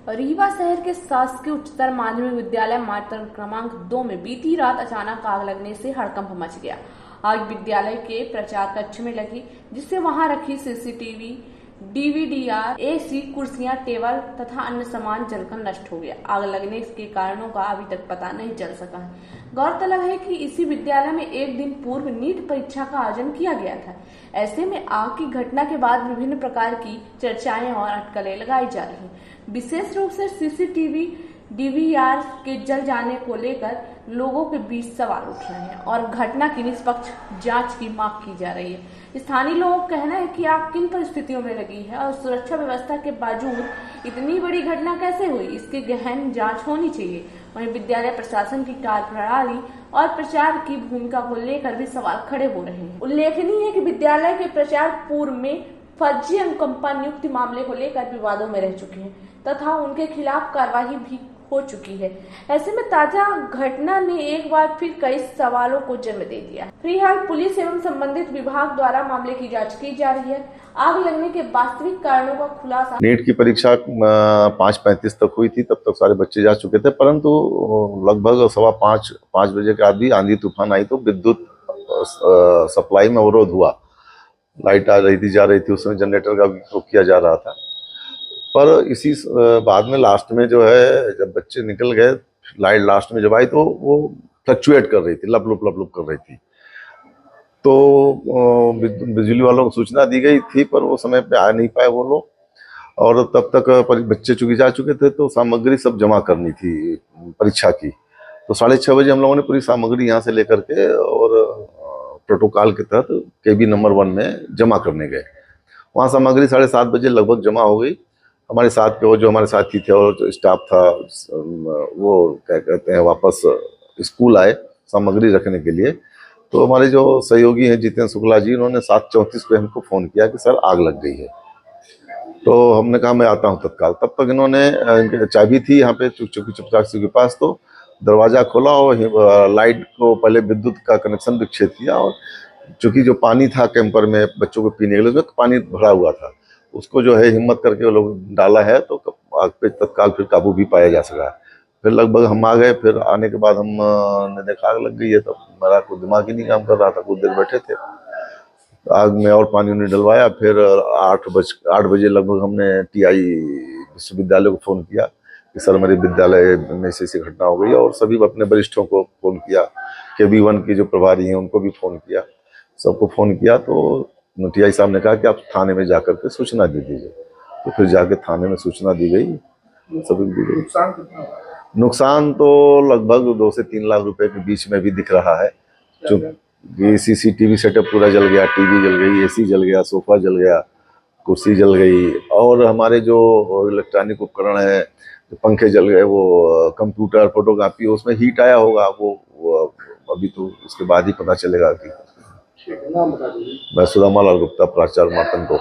रीवा शहर के शासकीय उच्चतर माध्यमिक विद्यालय मात्र क्रमांक 2 में बीती रात अचानक आग लगने से हड़कंप मच गया। आग विद्यालय के प्रचार कक्ष में लगी, जिससे वहां रखी सीसीटीवी, डीवीडीआर, एसी, कुर्सियां, टेबल तथा अन्य सामान जलकर नष्ट हो गया। आग लगने के कारणों का अभी तक पता नहीं चल सका है। गौरतलब है कि इसी विद्यालय में एक दिन पूर्व नीट परीक्षा का आयोजन किया गया था। ऐसे में आग की घटना के बाद विभिन्न प्रकार की चर्चाएं और अटकलें लगाई जा रही हैं। विशेष रूप से सीसीटीवी, डीवीआर के जल जाने को लेकर लोगों के बीच सवाल उठ रहे हैं और घटना की निष्पक्ष जांच की मांग की जा रही है। स्थानीय लोगों का कहना है कि आग किन परिस्थितियों में लगी है और सुरक्षा व्यवस्था के बावजूद इतनी बड़ी घटना कैसे हुई, इसकी गहन जांच होनी चाहिए। वहीं विद्यालय प्रशासन की कार्यप्रणाली और प्रचार की भूमिका को लेकर भी सवाल खड़े हो रहे हैं। उल्लेखनीय है कि विद्यालय के प्रचार पूर्व में फर्जी अनुकंपा नियुक्ति मामले को लेकर विवादों में रह चुके हैं तथा उनके खिलाफ कार्रवाई भी हो चुकी है। ऐसे में ताजा घटना ने एक बार फिर कई सवालों को जन्म दे दिया है। फिलहाल पुलिस एवं संबंधित विभाग द्वारा मामले की जांच की जा रही है। आग लगने के वास्तविक कारणों का खुलासा। नीट की परीक्षा 5:35 तक हुई थी, तब तक सारे बच्चे जा चुके थे, परंतु लगभग 5:15 बजे के आदि आंधी तूफान आई तो विद्युत सप्लाई में अवरोध हुआ। लाइट आ रही थी, जा रही थी, उसमें जनरेटर का उपयोग किया जा रहा था। पर इसी बाद में लास्ट में जो है, जब बच्चे निकल गए, लाइट लास्ट में जब आई तो वो फ्लक्चुएट कर रही थी, लप लुप कर रही थी। तो बिजली वालों को सूचना दी गई थी, पर वो समय पे आ नहीं पाए वो लोग। और तब तक बच्चे चूंकि जा चुके थे तो सामग्री सब जमा करनी थी परीक्षा की। तो 6:30 बजे हम लोगों ने पूरी सामग्री यहाँ से लेकर के और प्रोटोकॉल के तहत केबी नंबर 1 में जमा करने गए। वहाँ सामग्री 7:30 बजे लगभग जमा हो गई। हमारे साथ के वो जो हमारे साथी थे और जो स्टाफ था, वो क्या कहते हैं, वापस स्कूल आए सामग्री रखने के लिए। तो हमारे जो सहयोगी हैं जितेंद्र शुक्ला जी, उन्होंने 7:34 पे हमको फ़ोन किया कि सर आग लग गई है। तो हमने कहा मैं आता हूँ तत्काल। तब तक इन्होंने चाबी थी यहाँ पे चुपचाप के पास, तो दरवाज़ा खोला और लाइट को पहले विद्युत का कनेक्शन विच्छेद किया। और चूँकि जो पानी था कैंपर में बच्चों को पीने के लिए, उसमें पानी भरा हुआ था, उसको जो है हिम्मत करके वो लोग डाला है, तो आग पे तत्काल फिर काबू भी पाया जा सका। फिर लगभग हम आ गए। फिर आने के बाद हमने देखा आग लग गई है, तो मेरा कुछ दिमाग ही नहीं काम कर रहा था। कुछ देर बैठे थे, आग में और पानी उन्हें डलवाया। फिर 8 बजे लगभग हमने टीआई विश्वविद्यालय को फ़ोन किया कि सर मेरे विद्यालय में ऐसी घटना हो गई, और सभी अपने वरिष्ठों को फ़ोन किया, केबी 1 के जो प्रभारी हैं उनको भी फ़ोन किया, सबको फ़ोन किया। तो टीआई साहब ने कहा कि आप थाने में जाकर के सूचना दे दीजिए। तो फिर जाके थाने में सूचना दी गई, सभी दी गई। नुकसान तो लगभग 2 से 3 लाख रुपए के बीच में भी दिख रहा है। चूँकि सीसीटीवी सेटअप पूरा जल गया, टीवी जल गई, एसी जल गया, सोफा जल गया, कुर्सी जल गई, और हमारे जो इलेक्ट्रॉनिक उपकरण है, पंखे जल गए, वो कंप्यूटर, फोटोकॉपी, उसमें हीट आया होगा। वो अभी तो उसके बाद ही पता चलेगा कि। मैं सुदामा लाल गुप्ता, प्राचार्य मातन को।